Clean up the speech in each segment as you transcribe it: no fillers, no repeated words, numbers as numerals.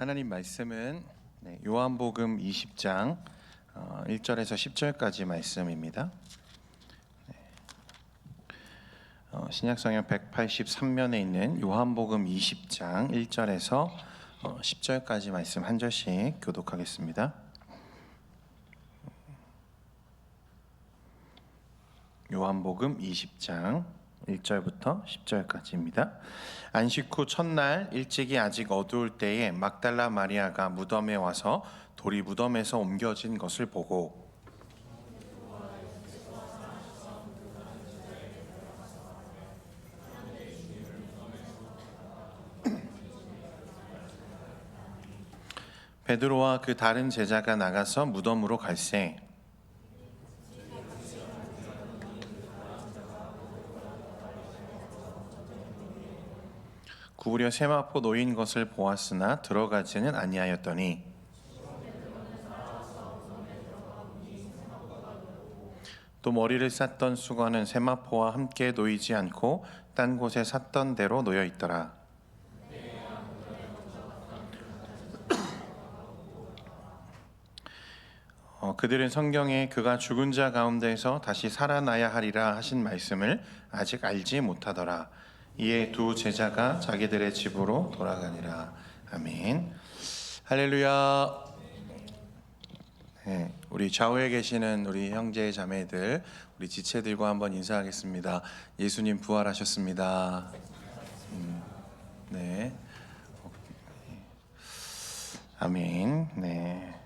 하나님 말씀은 요한복음 20장 1절에서 10절까지 말씀입니다. 신약성경 183면에 있는 요한복음 20장 1절에서 10절까지 말씀 한 절씩 교독하겠습니다. 요한복음 20장 1절부터 10절까지입니다. 안식 후 첫날 일찍이 아직 어두울 때에 막달라 마리아가 무덤에 와서 돌이 무덤에서 옮겨진 것을 보고 베드로와 그 다른 제자가 나가서 무덤으로 갈새 구부려 세마포 놓인 것을 보았으나 들어가지는 아니하였더니 또 머리를 쌌던 수건은 세마포와 함께 놓이지 않고 딴 곳에 쌌던 대로 놓여 있더라. 그들은 성경에 그가 죽은 자 가운데서 다시 살아나야 하리라 하신 말씀을 아직 알지 못하더라. 이에 두 제자가 자기들의 집으로 돌아가니라. 아멘. 할렐루야. 네, 우리 좌우에 계시는 우리 형제 자매들, 우리 지체들과 한번 인사하겠습니다. 예수님 부활하셨습니다. 네. 아멘. 네.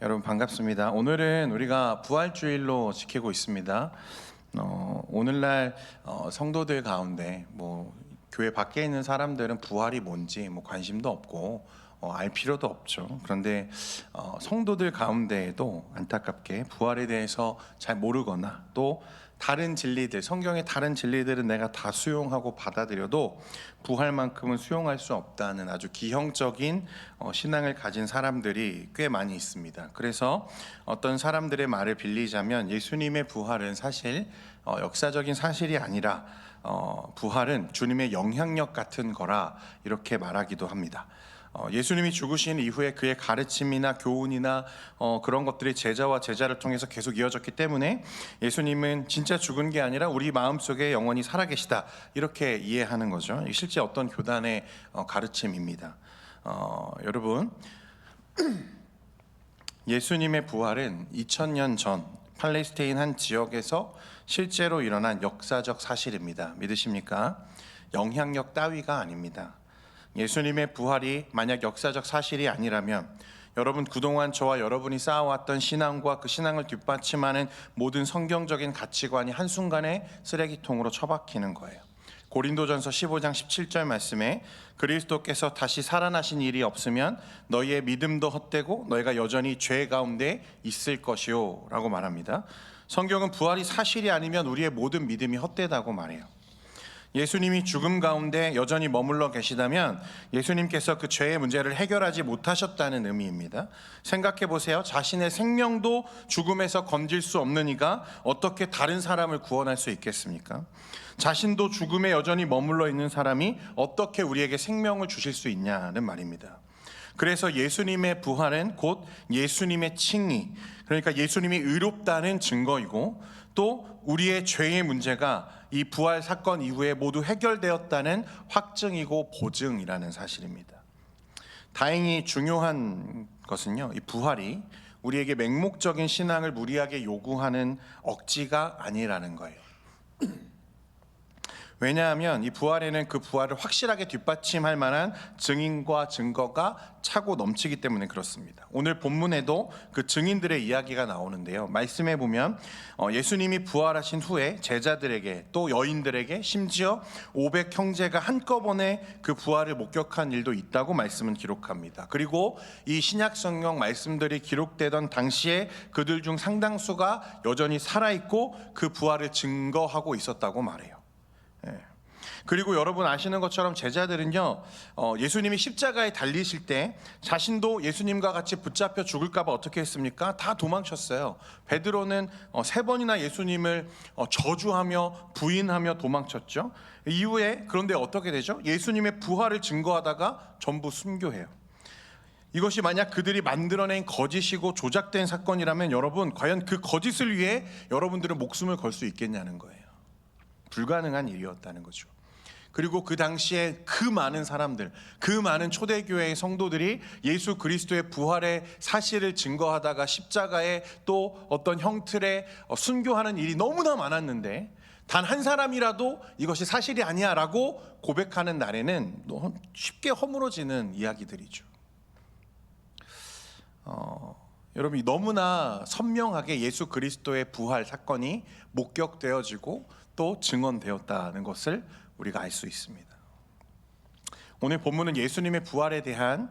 여러분 반갑습니다. 오늘은 우리가 부활주일로 지키고 있습니다. 오늘날 성도들 가운데 교회 밖에 있는 사람들은 부활이 뭔지 관심도 없고 알 필요도 없죠. 그런데 성도들 가운데에도 안타깝게 부활에 대해서 잘 모르거나 또 다른 진리들, 성경의 다른 진리들은 내가 다 수용하고 받아들여도 부활만큼은 수용할 수 없다는 아주 기형적인 신앙을 가진 사람들이 꽤 많이 있습니다. 그래서 어떤 사람들의 말을 빌리자면 예수님의 부활은 사실 역사적인 사실이 아니라 부활은 주님의 영향력 같은 거라 이렇게 말하기도 합니다. 예수님이 죽으신 이후에 그의 가르침이나 교훈이나 그런 것들이 제자와 제자를 통해서 계속 이어졌기 때문에 예수님은 진짜 죽은 게 아니라 우리 마음속에 영원히 살아계시다 이렇게 이해하는 거죠. 실제 어떤 교단의 가르침입니다. 여러분, 예수님의 부활은 2000년 전 팔레스타인 한 지역에서 실제로 일어난 역사적 사실입니다. 믿으십니까? 영향력 따위가 아닙니다. 예수님의 부활이 만약 역사적 사실이 아니라면 여러분 그동안 저와 여러분이 쌓아왔던 신앙과 그 신앙을 뒷받침하는 모든 성경적인 가치관이 한순간에 쓰레기통으로 처박히는 거예요. 고린도전서 15장 17절 말씀에 그리스도께서 다시 살아나신 일이 없으면 너희의 믿음도 헛되고 너희가 여전히 죄 가운데 있을 것이요 라고 말합니다. 성경은 부활이 사실이 아니면 우리의 모든 믿음이 헛되다고 말해요. 예수님이 죽음 가운데 여전히 머물러 계시다면 예수님께서 그 죄의 문제를 해결하지 못하셨다는 의미입니다. 생각해 보세요. 자신의 생명도 죽음에서 건질 수 없는 이가 어떻게 다른 사람을 구원할 수 있겠습니까? 자신도 죽음에 여전히 머물러 있는 사람이 어떻게 우리에게 생명을 주실 수 있냐는 말입니다. 그래서 예수님의 부활은 곧 예수님의 칭의, 그러니까 예수님이 의롭다는 증거이고 또 우리의 죄의 문제가 이 부활 사건 이후에 모두 해결되었다는 확증이고 보증이라는 사실입니다. 다행히 중요한 것은요, 이 부활이 우리에게 맹목적인 신앙을 무리하게 요구하는 억지가 아니라는 거예요. 왜냐하면 이 부활에는 그 부활을 확실하게 뒷받침할 만한 증인과 증거가 차고 넘치기 때문에 그렇습니다. 오늘 본문에도 그 증인들의 이야기가 나오는데요. 말씀해 보면 예수님이 부활하신 후에 제자들에게 또 여인들에게 심지어 500 형제가 한꺼번에 그 부활을 목격한 일도 있다고 말씀은 기록합니다. 그리고 이 신약 성경 말씀들이 기록되던 당시에 그들 중 상당수가 여전히 살아있고 그 부활을 증거하고 있었다고 말해요. 그리고 여러분 아시는 것처럼 제자들은요, 예수님이 십자가에 달리실 때 자신도 예수님과 같이 붙잡혀 죽을까 봐 어떻게 했습니까? 다 도망쳤어요. 베드로는 3번이나 예수님을 저주하며 부인하며 도망쳤죠. 이후에 그런데 어떻게 되죠? 예수님의 부활을 증거하다가 전부 순교해요. 이것이 만약 그들이 만들어낸 거짓이고 조작된 사건이라면 여러분, 과연 그 거짓을 위해 여러분들은 목숨을 걸 수 있겠냐는 거예요. 불가능한 일이었다는 거죠. 그리고 그 당시에 그 많은 사람들, 그 많은 초대교회의 성도들이 예수 그리스도의 부활의 사실을 증거하다가 십자가에 또 어떤 형틀에 순교하는 일이 너무나 많았는데 단 한 사람이라도 이것이 사실이 아니야 라고 고백하는 날에는 쉽게 허물어지는 이야기들이죠. 여러분, 너무나 선명하게 예수 그리스도의 부활 사건이 목격되어지고 또 증언되었다는 것을 우리가 알 수 있습니다. 오늘 본문은 예수님의 부활에 대한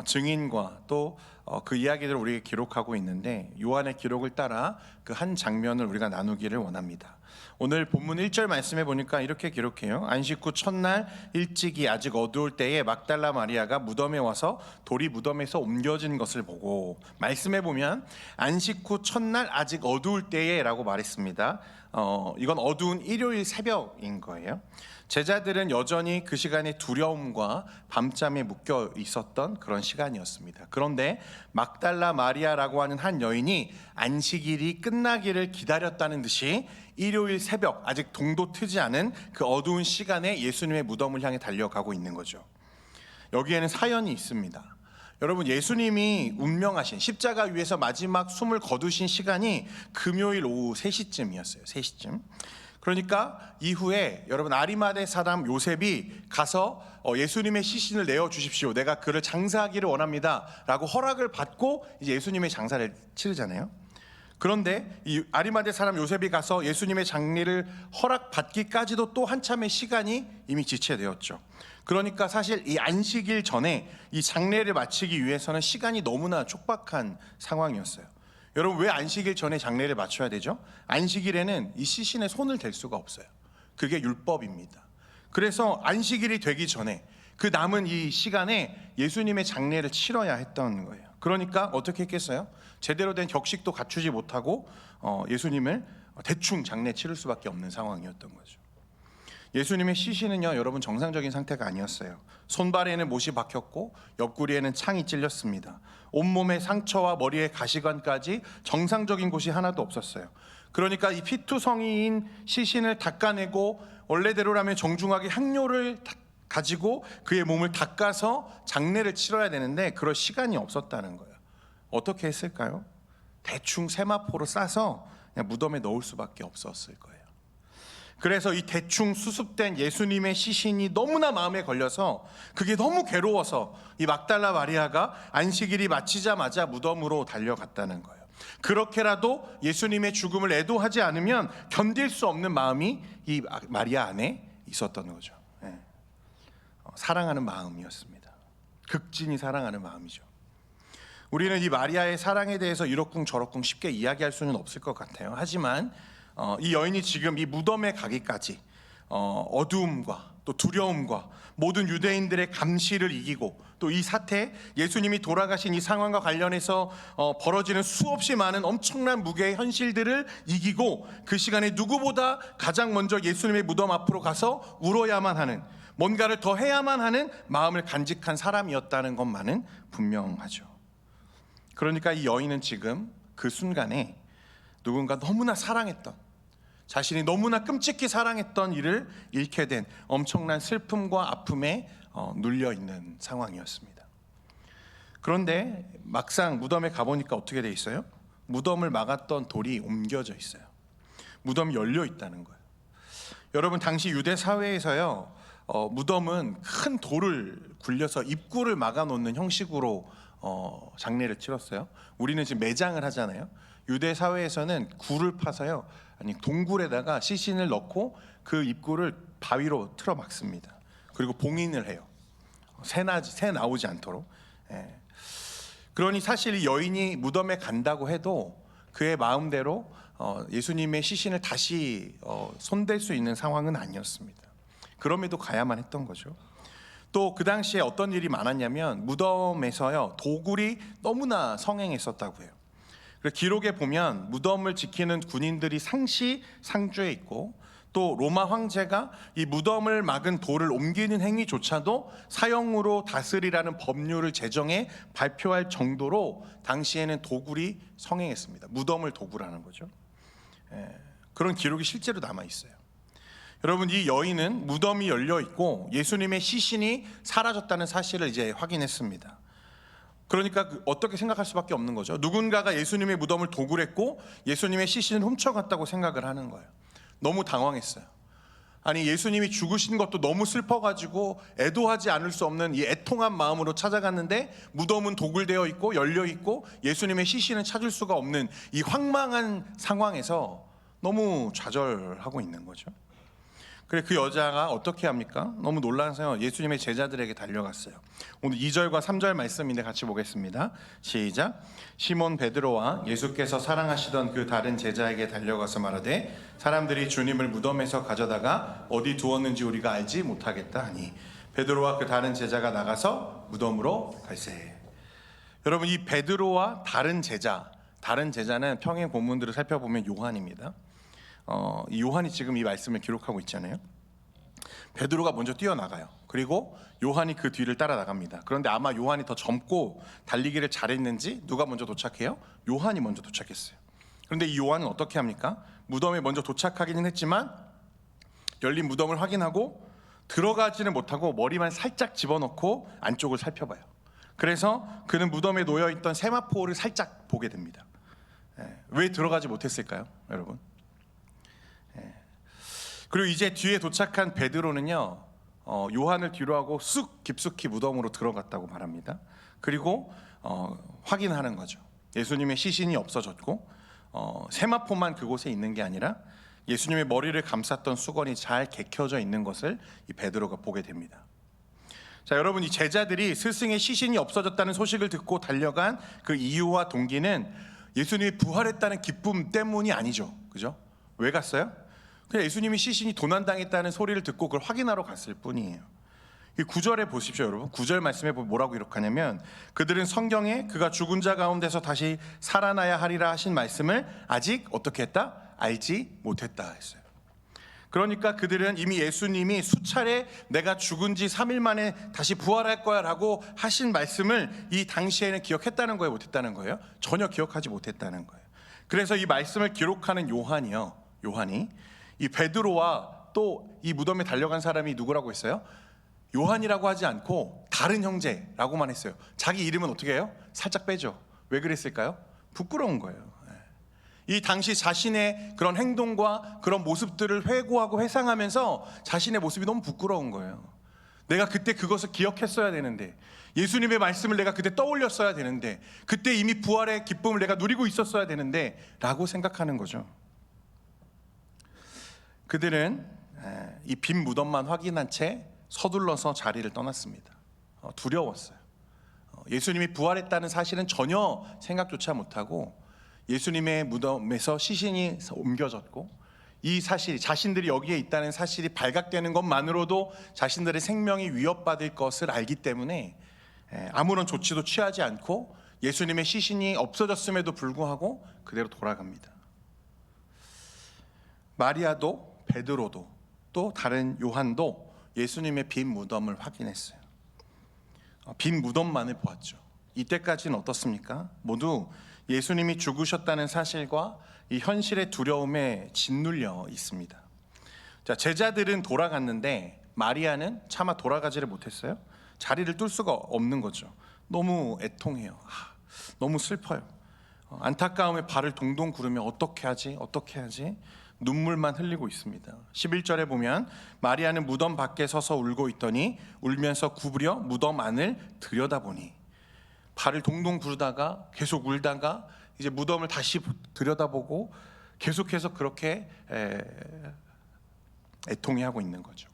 증인과 또 그 이야기들을 우리에게 기록하고 있는데, 요한의 기록을 따라 그 한 장면을 우리가 나누기를 원합니다. 오늘 본문 1절 말씀해 보니까 이렇게 기록해요. 안식 후 첫날 일찍이 아직 어두울 때에 막달라 마리아가 무덤에 와서 돌이 무덤에서 옮겨진 것을 보고, 말씀해 보면 안식 후 첫날 아직 어두울 때에 라고 말했습니다. 이건 어두운 일요일 새벽인 거예요. 제자들은 여전히 그 시간에 두려움과 밤잠에 묶여 있었던 그런 시간이었습니다. 그런데 막달라 마리아라고 하는 한 여인이 안식일이 끝나기를 기다렸다는 듯이 일요일 새벽, 아직 동도 트지 않은 그 어두운 시간에 예수님의 무덤을 향해 달려가고 있는 거죠. 여기에는 사연이 있습니다. 여러분, 예수님이 운명하신 십자가 위에서 마지막 숨을 거두신 시간이 금요일 오후 3시쯤이었어요. 3시쯤. 그러니까 이후에 여러분, 아리마대 사람 요셉이 가서 예수님의 시신을 내어 주십시오, 내가 그를 장사하기를 원합니다 라고 허락을 받고 이제 예수님의 장사를 치르잖아요. 그런데 이 아리마대 사람 요셉이 가서 예수님의 장례를 허락받기까지도 또 한참의 시간이 이미 지체되었죠. 그러니까 사실 이 안식일 전에 이 장례를 마치기 위해서는 시간이 너무나 촉박한 상황이었어요. 여러분, 왜 안식일 전에 장례를 마쳐야 되죠? 안식일에는 이 시신에 손을 댈 수가 없어요. 그게 율법입니다. 그래서 안식일이 되기 전에 그 남은 이 시간에 예수님의 장례를 치러야 했던 거예요. 그러니까 어떻게 했겠어요? 제대로 된 격식도 갖추지 못하고 예수님을 대충 장례 치를 수밖에 없는 상황이었던 거죠. 예수님의 시신은요, 여러분, 정상적인 상태가 아니었어요. 손발에는 못이 박혔고 옆구리에는 창이 찔렸습니다. 온몸에 상처와 머리에 가시관까지 정상적인 곳이 하나도 없었어요. 그러니까 이 피투성이인 시신을 닦아내고 원래대로라면 정중하게 향료를 가지고 그의 몸을 닦아서 장례를 치러야 되는데 그럴 시간이 없었다는 거예요. 어떻게 했을까요? 대충 세마포로 싸서 그냥 무덤에 넣을 수밖에 없었을 거예요. 그래서 이 대충 수습된 예수님의 시신이 너무나 마음에 걸려서, 그게 너무 괴로워서 이 막달라 마리아가 안식일이 마치자마자 무덤으로 달려갔다는 거예요. 그렇게라도 예수님의 죽음을 애도하지 않으면 견딜 수 없는 마음이 이 마리아 안에 있었던 거죠. 사랑하는 마음이었습니다. 극진히 사랑하는 마음이죠. 우리는 이 마리아의 사랑에 대해서 이러쿵 저러쿵 쉽게 이야기할 수는 없을 것 같아요. 하지만 이 여인이 지금 이 무덤에 가기까지 어두움과 또 두려움과 모든 유대인들의 감시를 이기고, 또 이 사태, 예수님이 돌아가신 이 상황과 관련해서 벌어지는 수없이 많은 엄청난 무게의 현실들을 이기고, 그 시간에 누구보다 가장 먼저 예수님의 무덤 앞으로 가서 울어야만 하는, 뭔가를 더 해야만 하는 마음을 간직한 사람이었다는 것만은 분명하죠. 그러니까 이 여인은 지금 그 순간에 누군가 너무나 사랑했던, 자신이 너무나 끔찍히 사랑했던 이를 잃게 된 엄청난 슬픔과 아픔에 눌려있는 상황이었습니다. 그런데 막상 무덤에 가보니까 어떻게 돼 있어요? 무덤을 막았던 돌이 옮겨져 있어요. 무덤이 열려 있다는 거예요. 여러분, 당시 유대 사회에서요, 무덤은 큰 돌을 굴려서 입구를 막아놓는 형식으로 장례를 치렀어요. 우리는 지금 매장을 하잖아요. 유대 사회에서는 굴을 파서요, 아니 동굴에다가 시신을 넣고 그 입구를 바위로 틀어 막습니다. 그리고 봉인을 해요. 새 나오지 않도록. 그러니 사실 이 여인이 무덤에 간다고 해도 그의 마음대로 예수님의 시신을 다시 손댈 수 있는 상황은 아니었습니다. 그럼에도 가야만 했던 거죠. 또 그 당시에 어떤 일이 많았냐면 무덤에서요 도굴이 너무나 성행했었다고 해요. 그래서 기록에 보면 무덤을 지키는 군인들이 상시 상주에 있고, 또 로마 황제가 이 무덤을 막은 돌을 옮기는 행위조차도 사형으로 다스리라는 법률을 제정해 발표할 정도로 당시에는 도굴이 성행했습니다. 무덤을 도굴하는 거죠. 그런 기록이 실제로 남아 있어요. 여러분, 이 여인은 무덤이 열려 있고 예수님의 시신이 사라졌다는 사실을 이제 확인했습니다. 그러니까 어떻게 생각할 수밖에 없는 거죠. 누군가가 예수님의 무덤을 도굴했고 예수님의 시신을 훔쳐갔다고 생각을 하는 거예요. 너무 당황했어요. 아니, 예수님이 죽으신 것도 너무 슬퍼가지고 애도하지 않을 수 없는 이 애통한 마음으로 찾아갔는데 무덤은 도굴되어 있고 열려 있고 예수님의 시신은 찾을 수가 없는 이 황망한 상황에서 너무 좌절하고 있는 거죠. 그래, 그 여자가 어떻게 합니까? 너무 놀라서 예수님의 제자들에게 달려갔어요. 오늘 2절과 3절 말씀인데 같이 보겠습니다. 시작. 시몬 베드로와 예수께서 사랑하시던 그 다른 제자에게 달려가서 말하되 사람들이 주님을 무덤에서 가져다가 어디 두었는지 우리가 알지 못하겠다 하니 베드로와 그 다른 제자가 나가서 무덤으로 갈새. 여러분, 이 베드로와 다른 제자는 평행 본문들을 살펴보면 요한입니다. 이 요한이 지금 이 말씀을 기록하고 있잖아요. 베드로가 먼저 뛰어나가요. 그리고 요한이 그 뒤를 따라 나갑니다. 그런데 아마 요한이 더 젊고 달리기를 잘했는지 누가 먼저 도착해요? 요한이 먼저 도착했어요. 그런데 이 요한은 어떻게 합니까? 무덤에 먼저 도착하기는 했지만 열린 무덤을 확인하고 들어가지는 못하고 머리만 살짝 집어넣고 안쪽을 살펴봐요. 그래서 그는 무덤에 놓여있던 세마포를 살짝 보게 됩니다. 왜 들어가지 못했을까요, 여러분? 그리고 이제 뒤에 도착한 베드로는요, 요한을 뒤로 하고 쑥 깊숙이 무덤으로 들어갔다고 말합니다. 그리고 확인하는 거죠. 예수님의 시신이 없어졌고 세마포만 그곳에 있는 게 아니라 예수님의 머리를 감쌌던 수건이 잘 개켜져 있는 것을 이 베드로가 보게 됩니다. 자, 여러분, 이 제자들이 스승의 시신이 없어졌다는 소식을 듣고 달려간 그 이유와 동기는 예수님이 부활했다는 기쁨 때문이 아니죠. 그죠? 왜 갔어요? 그냥 예수님이 시신이 도난당했다는 소리를 듣고 그걸 확인하러 갔을 뿐이에요. 이 9절에 보십시오, 여러분. 9절 말씀에 보면 뭐라고 기록하냐면 그들은 성경에 그가 죽은 자 가운데서 다시 살아나야 하리라 하신 말씀을 아직 어떻게 했다? 알지 못했다 했어요. 그러니까 그들은 이미 예수님이 수차례 내가 죽은 지 3일 만에 다시 부활할 거야 라고 하신 말씀을 이 당시에는 기억했다는 거예요, 못했다는 거예요? 전혀 기억하지 못했다는 거예요. 그래서 이 말씀을 기록하는 요한이 이 베드로와 또 이 무덤에 달려간 사람이 누구라고 했어요? 요한이라고 하지 않고 다른 형제라고만 했어요. 자기 이름은 어떻게 해요? 살짝 빼죠. 왜 그랬을까요? 부끄러운 거예요. 이 당시 자신의 그런 행동과 그런 모습들을 회고하고 회상하면서 자신의 모습이 너무 부끄러운 거예요. 내가 그때 그것을 기억했어야 되는데, 예수님의 말씀을 내가 그때 떠올렸어야 되는데, 그때 이미 부활의 기쁨을 내가 누리고 있었어야 되는데 라고 생각하는 거죠. 그들은 이 빈 무덤만 확인한 채 서둘러서 자리를 떠났습니다. 두려웠어요. 예수님이 부활했다는 사실은 전혀 생각조차 못하고 예수님의 무덤에서 시신이 옮겨졌고 이 사실이, 자신들이 여기에 있다는 사실이 발각되는 것만으로도 자신들의 생명이 위협받을 것을 알기 때문에 아무런 조치도 취하지 않고 예수님의 시신이 없어졌음에도 불구하고 그대로 돌아갑니다. 마리아도 베드로도 또 다른 요한도 예수님의 빈 무덤을 확인했어요. 빈 무덤만을 보았죠. 이때까지는 어떻습니까? 모두 예수님이 죽으셨다는 사실과 이 현실의 두려움에 짓눌려 있습니다. 자, 제자들은 돌아갔는데 마리아는 차마 돌아가지를 못했어요. 자리를 뚫을 수가 없는 거죠. 너무 애통해요. 너무 슬퍼요. 안타까움에 발을 동동 구르며 어떻게 하지? 눈물만 흘리고 있습니다. 11절에 보면 마리아는 무덤 밖에 서서 울고 있더니 울면서 구부려 무덤 안을 들여다보니, 발을 동동 구르다가 계속 울다가 이제 무덤을 다시 들여다보고 계속해서 그렇게 애통해하고 있는 거죠.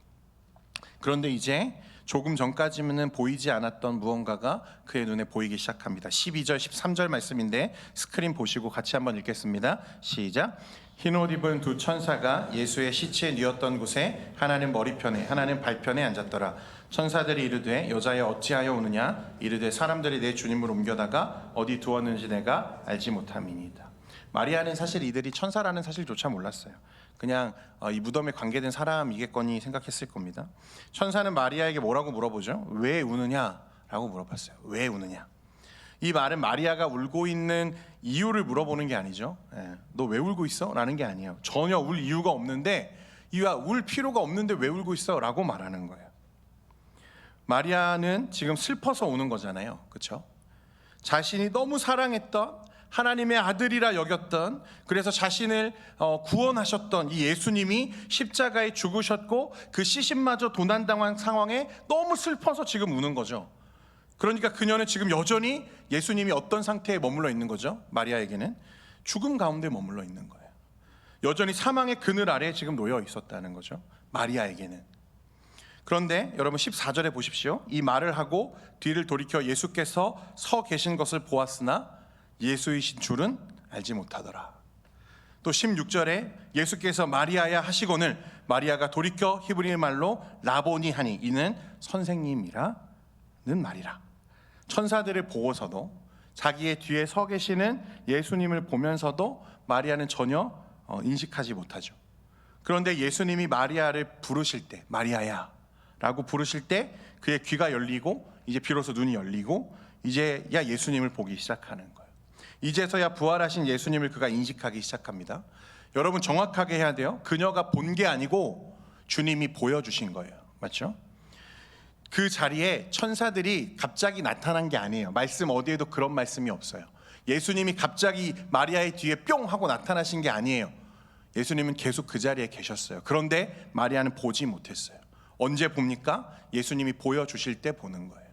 그런데 이제 조금 전까지는 보이지 않았던 무언가가 그의 눈에 보이기 시작합니다. 12절, 13절 말씀인데 스크린 보시고 같이 한번 읽겠습니다. 시작. 흰 옷 입은 두 천사가 예수의 시체에 뉘었던 곳에 하나는 머리편에 하나는 발편에 앉았더라. 천사들이 이르되 여자여 어찌하여 우느냐 이르되 사람들이 내 주님을 옮겨다가 어디 두었는지 내가 알지 못함이니이다. 마리아는 사실 이들이 천사라는 사실조차 몰랐어요. 그냥 이 무덤에 관계된 사람이겠거니 생각했을 겁니다. 천사는 마리아에게 뭐라고 물어보죠? 왜 우느냐라고 물어봤어요. 왜 우느냐? 이 말은 마리아가 울고 있는 이유를 물어보는 게 아니죠. 너 왜 울고 있어? 라는 게 아니에요. 전혀 울 이유가 없는데, 울 필요가 없는데 왜 울고 있어? 라고 말하는 거예요. 마리아는 지금 슬퍼서 우는 거잖아요. 그렇죠? 자신이 너무 사랑했던 하나님의 아들이라 여겼던, 그래서 자신을 구원하셨던 이 예수님이 십자가에 죽으셨고 그 시신마저 도난당한 상황에 너무 슬퍼서 지금 우는 거죠. 그러니까 그녀는 지금 여전히 예수님이 어떤 상태에 머물러 있는 거죠? 마리아에게는 죽음 가운데 머물러 있는 거예요. 여전히 사망의 그늘 아래에 지금 놓여 있었다는 거죠, 마리아에게는. 그런데 여러분 14절에 보십시오. 이 말을 하고 뒤를 돌이켜 예수께서 서 계신 것을 보았으나 예수이신 줄은 알지 못하더라. 또 16절에 예수께서 마리아야 하시거늘 마리아가 돌이켜 히브리 말로 라보니 하니 이는 선생님이라는 말이라. 천사들을 보고서도 자기의 뒤에 서 계시는 예수님을 보면서도 마리아는 전혀 인식하지 못하죠. 그런데 예수님이 마리아를 부르실 때, 마리아야 라고 부르실 때 그의 귀가 열리고 이제 비로소 눈이 열리고 이제야 예수님을 보기 시작하는 거예요. 이제서야 부활하신 예수님을 그가 인식하기 시작합니다. 여러분 정확하게 해야 돼요. 그녀가 본 게 아니고 주님이 보여주신 거예요. 맞죠? 그 자리에 천사들이 갑자기 나타난 게 아니에요. 말씀 어디에도 그런 말씀이 없어요. 예수님이 갑자기 마리아의 뒤에 뿅 하고 나타나신 게 아니에요. 예수님은 계속 그 자리에 계셨어요. 그런데 마리아는 보지 못했어요. 언제 봅니까? 예수님이 보여주실 때 보는 거예요.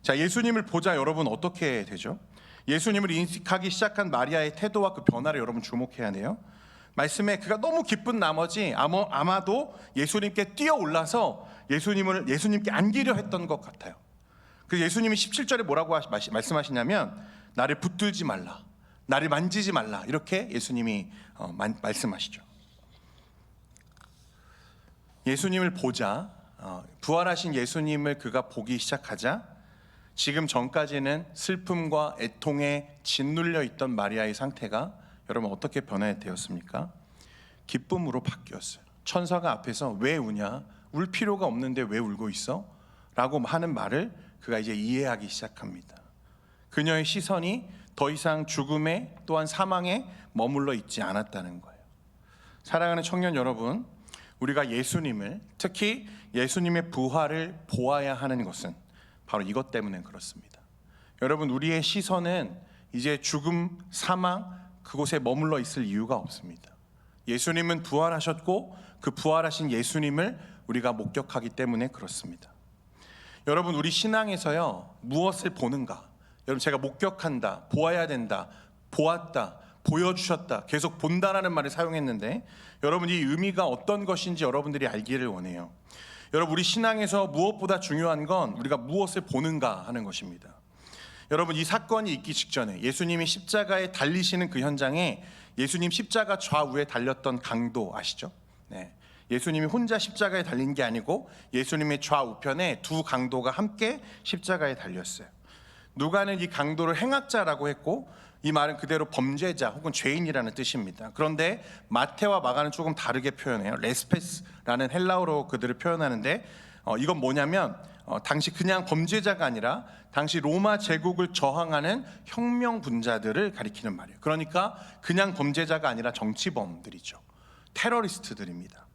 자, 예수님을 보자 여러분 어떻게 되죠? 예수님을 인식하기 시작한 마리아의 태도와 그 변화를 여러분 주목해야 돼요. 말씀에 그가 너무 기쁜 나머지 아마도 예수님께 뛰어올라서 예수님께 안기려 했던 것 같아요. 그래서 예수님이 17절에 뭐라고 말씀하시냐면 나를 붙들지 말라, 나를 만지지 말라, 이렇게 예수님이 말씀하시죠. 예수님을 보자, 부활하신 예수님을 그가 보기 시작하자 지금 전까지는 슬픔과 애통에 짓눌려 있던 마리아의 상태가 여러분 어떻게 변화되었습니까? 기쁨으로 바뀌었어요. 천사가 앞에서 왜 우냐? 울 필요가 없는데 왜 울고 있어? 라고 하는 말을 그가 이제 이해하기 시작합니다. 그녀의 시선이 더 이상 죽음에 또한 사망에 머물러 있지 않았다는 거예요. 사랑하는 청년 여러분, 우리가 예수님을, 특히 예수님의 부활을 보아야 하는 것은 바로 이것 때문에 그렇습니다. 여러분 우리의 시선은 이제 죽음, 사망 그곳에 머물러 있을 이유가 없습니다. 예수님은 부활하셨고 그 부활하신 예수님을 우리가 목격하기 때문에 그렇습니다. 여러분 우리 신앙에서요 무엇을 보는가? 여러분 제가 목격한다, 보아야 된다, 보았다, 보여주셨다, 계속 본다라는 말을 사용했는데 여러분 이 의미가 어떤 것인지 여러분들이 알기를 원해요. 여러분 우리 신앙에서 무엇보다 중요한 건 우리가 무엇을 보는가 하는 것입니다. 여러분 이 사건이 있기 직전에 예수님이 십자가에 달리시는 그 현장에 예수님 십자가 좌우에 달렸던 강도 아시죠? 네. 예수님이 혼자 십자가에 달린 게 아니고 예수님의 좌우편에 두 강도가 함께 십자가에 달렸어요. 누가는 이 강도를 행악자라고 했고 이 말은 그대로 범죄자 혹은 죄인이라는 뜻입니다. 그런데 마태와 마가는 조금 다르게 표현해요. 레스페스라는 헬라어로 그들을 표현하는데 이건 뭐냐면 당시 그냥 범죄자가 아니라 당시 로마 제국을 저항하는 혁명 분자들을 가리키는 말이에요. 그러니까 그냥 범죄자가 아니라 정치범들이죠. 테러리스트들입니다.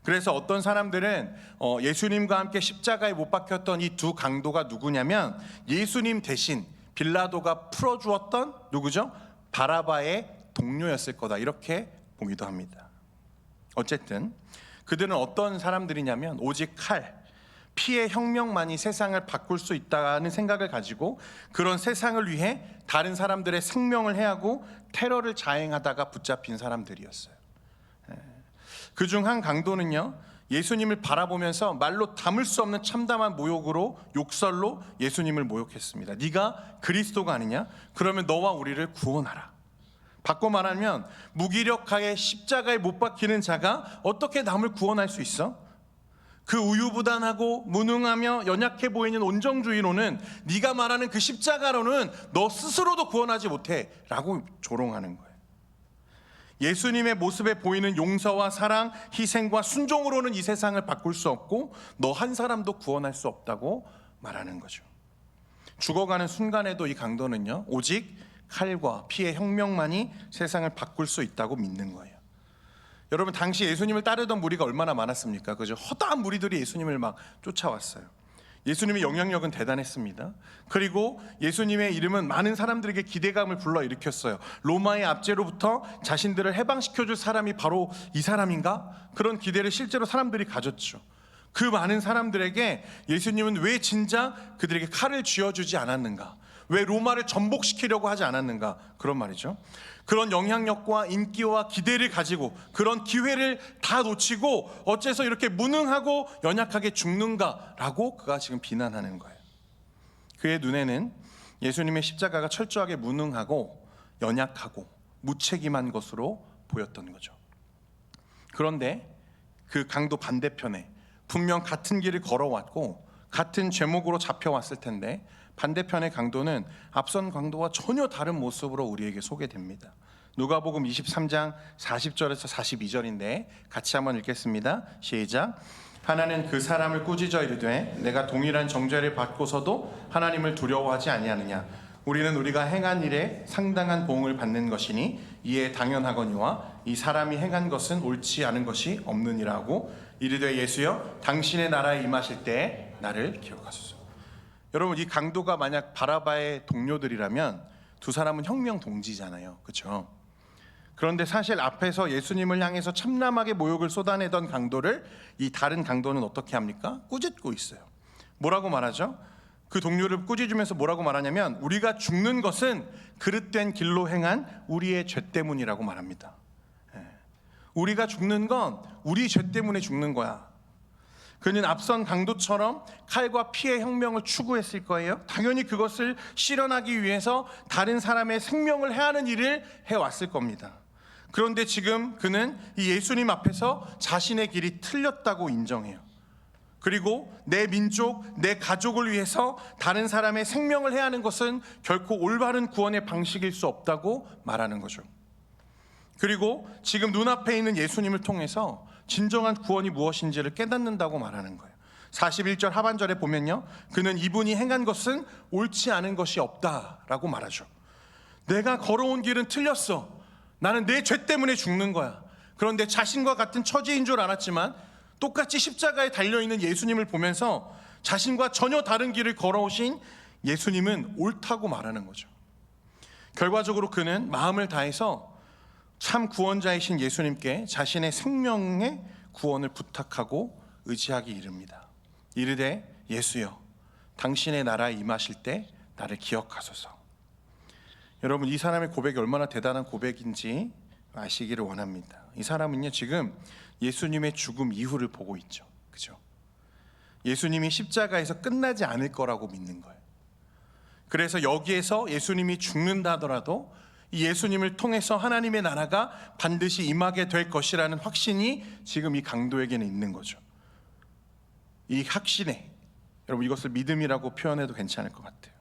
그래서 어떤 사람들은 예수님과 함께 십자가에 못 박혔던 이 두 강도가 누구냐면 예수님 대신 빌라도가 풀어주었던 누구죠? 바라바의 동료였을 거다, 이렇게 보기도 합니다. 어쨌든 그들은 어떤 사람들이냐면 오직 칼, 피의 혁명만이 세상을 바꿀 수 있다는 생각을 가지고 그런 세상을 위해 다른 사람들의 생명을 해하고 테러를 자행하다가 붙잡힌 사람들이었어요. 그중 한 강도는요 예수님을 바라보면서 말로 담을 수 없는 참담한 모욕으로, 욕설로 예수님을 모욕했습니다. 네가 그리스도가 아니냐? 그러면 너와 우리를 구원하라. 바꿔 말하면 무기력하게 십자가에 못 박히는 자가 어떻게 남을 구원할 수 있어? 그 우유부단하고 무능하며 연약해 보이는 온정주의로는 네가 말하는 그 십자가로는 너 스스로도 구원하지 못해 라고 조롱하는 거예요. 예수님의 모습에 보이는 용서와 사랑, 희생과 순종으로는 이 세상을 바꿀 수 없고 너 한 사람도 구원할 수 없다고 말하는 거죠. 죽어가는 순간에도 이 강도는요, 오직 칼과 피의 혁명만이 세상을 바꿀 수 있다고 믿는 거예요. 여러분, 당시 예수님을 따르던 무리가 얼마나 많았습니까? 그죠? 허다한 무리들이 예수님을 막 쫓아왔어요. 예수님의 영향력은 대단했습니다. 그리고 예수님의 이름은 많은 사람들에게 기대감을 불러일으켰어요. 로마의 압제로부터 자신들을 해방시켜줄 사람이 바로 이 사람인가? 그런 기대를 실제로 사람들이 가졌죠. 그 많은 사람들에게 예수님은 왜 진작 그들에게 칼을 쥐어주지 않았는가? 왜 로마를 전복시키려고 하지 않았는가? 그런 말이죠. 그런 영향력과 인기와 기대를 가지고 그런 기회를 다 놓치고 어째서 이렇게 무능하고 연약하게 죽는가라고 그가 지금 비난하는 거예요. 그의 눈에는 예수님의 십자가가 철저하게 무능하고 연약하고 무책임한 것으로 보였던 거죠. 그런데 그 강도 반대편에 분명 같은 길을 걸어왔고 같은 제목으로 잡혀왔을 텐데 반대편의 강도는 앞선 강도와 전혀 다른 모습으로 우리에게 소개됩니다. 누가복음 23장 40절에서 42절인데 같이 한번 읽겠습니다. 시작. 하나는 그 사람을 꾸짖어 이르되 내가 동일한 정죄를 받고서도 하나님을 두려워하지 아니하느냐. 우리는 우리가 행한 일에 상당한 보응을 받는 것이니 이에 당연하거니와 이 사람이 행한 것은 옳지 않은 것이 없느니라고 이르되 예수여 당신의 나라에 임하실 때 나를 기억하소서. 여러분, 이 강도가 만약 바라바의 동료들이라면 두 사람은 혁명 동지잖아요. 그렇죠? 그런데 사실 앞에서 예수님을 향해서 참남하게 모욕을 쏟아내던 강도를 이 다른 강도는 어떻게 합니까? 꾸짖고 있어요. 뭐라고 말하죠? 그 동료를 꾸짖으면서 뭐라고 말하냐면 우리가 죽는 것은 그릇된 길로 행한 우리의 죄 때문이라고 말합니다. 우리가 죽는 건 우리 죄 때문에 죽는 거야. 그는 앞선 강도처럼 칼과 피의 혁명을 추구했을 거예요. 당연히 그것을 실현하기 위해서 다른 사람의 생명을 해하는 일을 해왔을 겁니다. 그런데 지금 그는 이 예수님 앞에서 자신의 길이 틀렸다고 인정해요. 그리고 내 민족, 내 가족을 위해서 다른 사람의 생명을 해하는 것은 결코 올바른 구원의 방식일 수 없다고 말하는 거죠. 그리고 지금 눈앞에 있는 예수님을 통해서 진정한 구원이 무엇인지를 깨닫는다고 말하는 거예요. 41절 하반절에 보면요, 그는 이분이 행한 것은 옳지 않은 것이 없다라고 말하죠. 내가 걸어온 길은 틀렸어. 나는 내 죄 때문에 죽는 거야. 그런데 자신과 같은 처지인 줄 알았지만 똑같이 십자가에 달려있는 예수님을 보면서 자신과 전혀 다른 길을 걸어오신 예수님은 옳다고 말하는 거죠. 결과적으로 그는 마음을 다해서 참 구원자이신 예수님께 자신의 생명의 구원을 부탁하고 의지하기 이릅니다. 이르되 예수여 당신의 나라에 임하실 때 나를 기억하소서. 여러분, 이 사람의 고백이 얼마나 대단한 고백인지 아시기를 원합니다. 이 사람은요 지금 예수님의 죽음 이후를 보고 있죠. 그죠? 예수님이 십자가에서 끝나지 않을 거라고 믿는 거예요. 그래서 여기에서 예수님이 죽는다 하더라도 이 예수님을 통해서 하나님의 나라가 반드시 임하게 될 것이라는 확신이 지금 이 강도에게는 있는 거죠. 이 확신에, 여러분 이것을 믿음이라고 표현해도 괜찮을 것 같아요.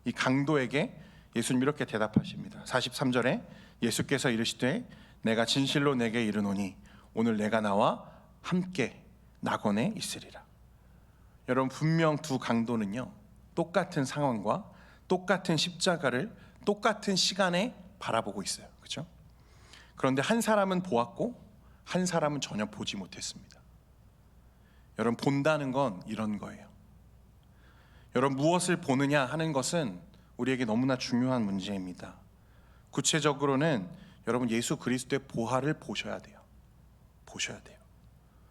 이 강도에게 예수님 이렇게 대답하십니다. 43절에 예수께서 이르시되 내가 진실로 내게 이르노니 오늘 내가 나와 함께 낙원에 있으리라. 여러분, 분명 두 강도는요 똑같은 상황과 똑같은 십자가를 똑같은 시간에 바라보고 있어요. 그렇죠? 그런데 한 사람은 보았고 한 사람은 전혀 보지 못했습니다. 여러분, 본다는 건 이런 거예요. 여러분, 무엇을 보느냐 하는 것은 우리에게 너무나 중요한 문제입니다. 구체적으로는 여러분 예수 그리스도의 보혈을 보셔야 돼요. 보셔야 돼요.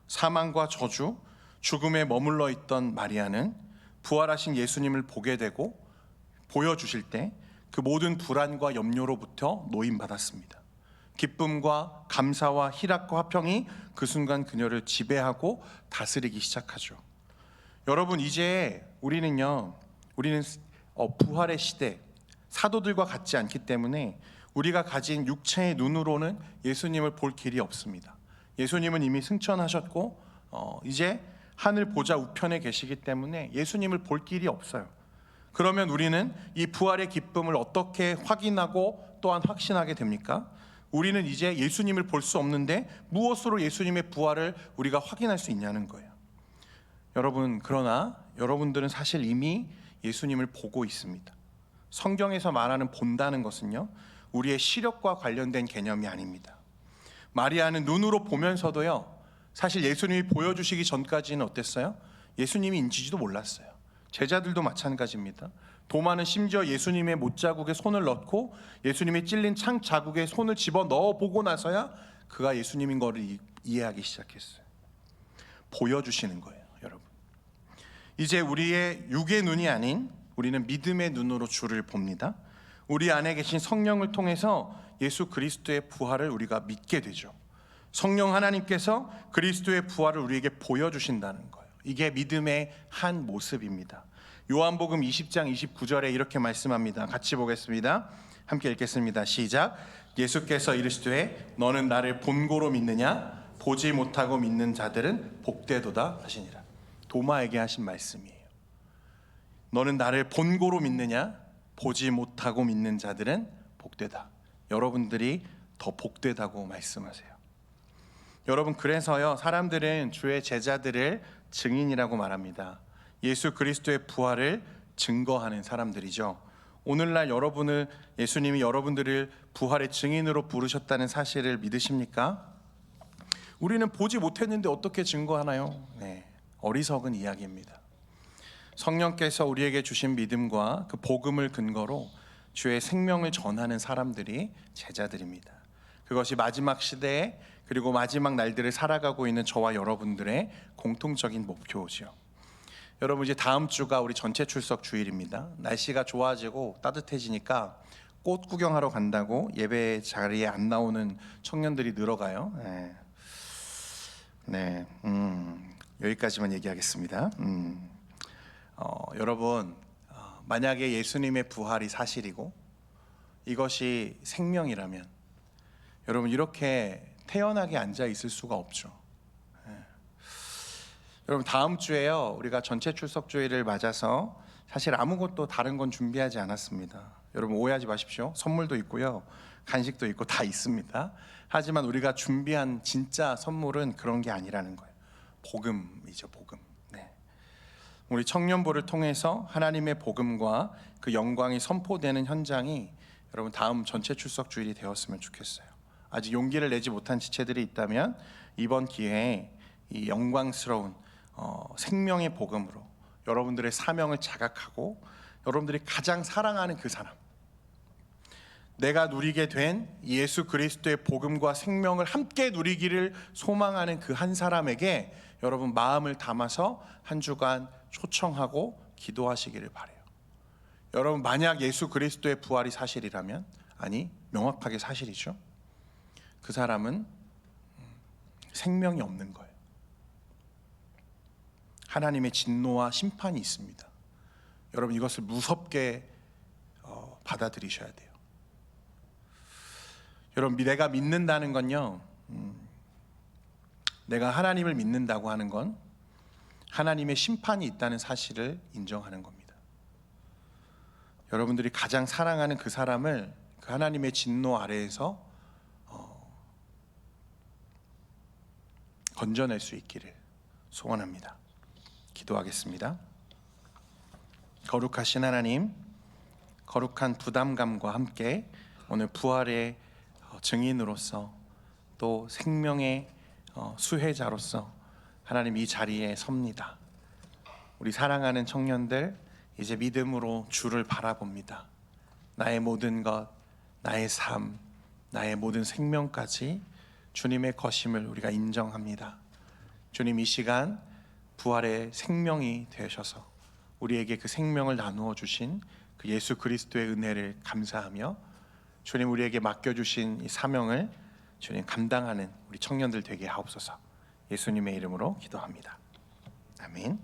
사망과 저주, 죽음에 머물러 있던 마리아는 부활하신 예수님을 보게 되고 보여주실 때 그 모든 불안과 염려로부터 노임받았습니다. 기쁨과 감사와 희락과 화평이 그 순간 그녀를 지배하고 다스리기 시작하죠. 여러분, 이제 우리는 부활의 시대, 사도들과 같지 않기 때문에 우리가 가진 육체의 눈으로는 예수님을 볼 길이 없습니다. 예수님은 이미 승천하셨고 이제 하늘 보좌 우편에 계시기 때문에 예수님을 볼 길이 없어요. 그러면 우리는 이 부활의 기쁨을 어떻게 확인하고 또한 확신하게 됩니까? 우리는 이제 예수님을 볼 수 없는데 무엇으로 예수님의 부활을 우리가 확인할 수 있냐는 거예요. 여러분, 그러나 여러분들은 사실 이미 예수님을 보고 있습니다. 성경에서 말하는 본다는 것은요, 우리의 시력과 관련된 개념이 아닙니다. 마리아는 눈으로 보면서도요, 사실 예수님이 보여주시기 전까지는 어땠어요? 예수님이 인지도 몰랐어요. 제자들도 마찬가지입니다. 도마는 심지어 예수님의 못자국에 손을 넣고 예수님이 찔린 창 자국에 손을 집어 넣어 보고 나서야 그가 예수님인 것을 이해하기 시작했어요. 보여주시는 거예요, 여러분. 이제 우리의 육의 눈이 아닌 우리는 믿음의 눈으로 주를 봅니다. 우리 안에 계신 성령을 통해서 예수 그리스도의 부활을 우리가 믿게 되죠. 성령 하나님께서 그리스도의 부활을 우리에게 보여주신다는 거예요. 이게 믿음의 한 모습입니다. 요한복음 20장 29절에 이렇게 말씀합니다. 같이 보겠습니다. 함께 읽겠습니다. 시작. 예수께서 이르시되 너는 나를 본고로 믿느냐? 보지 못하고 믿는 자들은 복되도다 하시니라. 도마에게 하신 말씀이에요. 너는 나를 본고로 믿느냐? 보지 못하고 믿는 자들은 복되다. 여러분들이 더 복되다고 말씀하세요. 여러분, 그래서요, 사람들은 주의 제자들을 증인이라고 말합니다. 예수 그리스도의 부활을 증거하는 사람들이죠. 오늘날 예수님이 여러분들을 부활의 증인으로 부르셨다는 사실을 믿으십니까? 우리는 보지 못했는데 어떻게 증거하나요? 네, 어리석은 이야기입니다. 성령께서 우리에게 주신 믿음과 그 복음을 근거로 주의 생명을 전하는 사람들이 제자들입니다. 그것이 마지막 시대에 그리고 마지막 날들을 살아가고 있는 저와 여러분들의 공통적인 목표죠. 여러분, 이제 다음 주가 우리 전체 출석 주일입니다. 날씨가 좋아지고 따뜻해지니까 꽃 구경하러 간다고 예배 자리에 안 나오는 청년들이 늘어가요. 여기까지만 얘기하겠습니다. 여러분, 만약에 예수님의 부활이 사실이고 이것이 생명이라면 여러분, 이렇게 태연하게 앉아 있을 수가 없죠. 여러분, 다음 주에요, 우리가 전체 출석 주일을 맞아서 사실 아무것도 다른 건 준비하지 않았습니다. 여러분, 오해하지 마십시오. 선물도 있고요, 간식도 있고 다 있습니다. 하지만 우리가 준비한 진짜 선물은 그런 게 아니라는 거예요. 복음이죠, 복음. 우리 청년부를 통해서 하나님의 복음과 그 영광이 선포되는 현장이 여러분 다음 전체 출석 주일이 되었으면 좋겠어요. 아직 용기를 내지 못한 지체들이 있다면 이번 기회에 이 영광스러운 생명의 복음으로 여러분들의 사명을 자각하고 여러분들이 가장 사랑하는 그 사람, 내가 누리게 된 예수 그리스도의 복음과 생명을 함께 누리기를 소망하는 그 한 사람에게 여러분 마음을 담아서 한 주간 초청하고 기도하시기를 바라요. 여러분, 만약 예수 그리스도의 부활이 사실이라면, 아니 명확하게 사실이죠, 그 사람은 생명이 없는 거예요. 하나님의 진노와 심판이 있습니다. 여러분, 이것을 무섭게 받아들이셔야 돼요. 여러분, 내가 믿는다는 건요, 내가 하나님을 믿는다고 하는 건 하나님의 심판이 있다는 사실을 인정하는 겁니다. 여러분들이 가장 사랑하는 그 사람을 그 하나님의 진노 아래에서 건져낼 수 있기를 소원합니다. 기도하겠습니다. 거룩하신 하나님, 거룩한 부담감과 함께 오늘 부활의 증인으로서 또 생명의 수혜자로서 하나님 이 자리에 섭니다. 우리 사랑하는 청년들, 이제 믿음으로 주를 바라봅니다. 나의 모든 것, 나의 삶, 나의 모든 생명까지 주님의 것임을 우리가 인정합니다. 주님, 이 시간 부활의 생명이 되셔서 우리에게 그 생명을 나누어 주신 그 예수 그리스도의 은혜를 감사하며 주님, 우리에게 맡겨주신 이 사명을 주님 감당하는 우리 청년들 되게 하옵소서. 예수님의 이름으로 기도합니다. 아멘.